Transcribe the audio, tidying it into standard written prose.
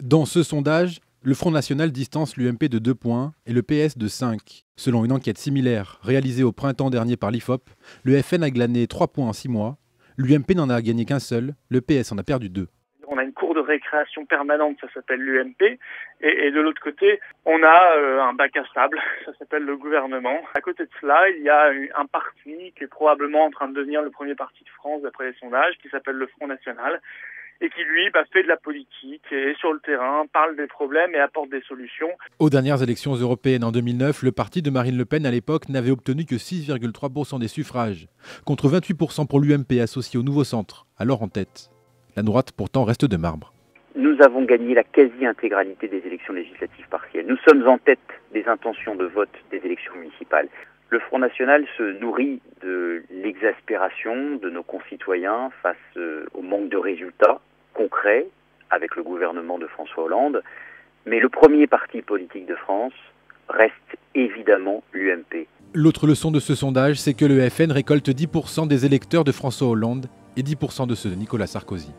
Dans ce sondage, le Front National distance l'UMP de 2 points et le PS de 5. Selon une enquête similaire réalisée au printemps dernier par l'IFOP, le FN a glané 3 points en 6 mois, l'UMP n'en a gagné qu'un seul, le PS en a perdu 2. On a une cour de récréation permanente, ça s'appelle l'UMP, et de l'autre côté, on a un bac à sable, ça s'appelle le gouvernement. À côté de cela, il y a un parti qui est probablement en train de devenir le premier parti de France d'après les sondages, qui s'appelle le Front National, et qui lui fait de la politique, est sur le terrain, parle des problèmes et apporte des solutions. Aux dernières élections européennes en 2009, le parti de Marine Le Pen à l'époque n'avait obtenu que 6,3% des suffrages, contre 28% pour l'UMP associé au Nouveau Centre, alors en tête. La droite pourtant reste de marbre. Nous avons gagné la quasi-intégralité des élections législatives partielles. Nous sommes en tête des intentions de vote des élections municipales. Le Front National se nourrit de l'exaspération de nos concitoyens face au manque de résultats concrets avec le gouvernement de François Hollande. Mais le premier parti politique de France reste évidemment l'UMP. L'autre leçon de ce sondage, c'est que le FN récolte 10% des électeurs de François Hollande et 10% de ceux de Nicolas Sarkozy.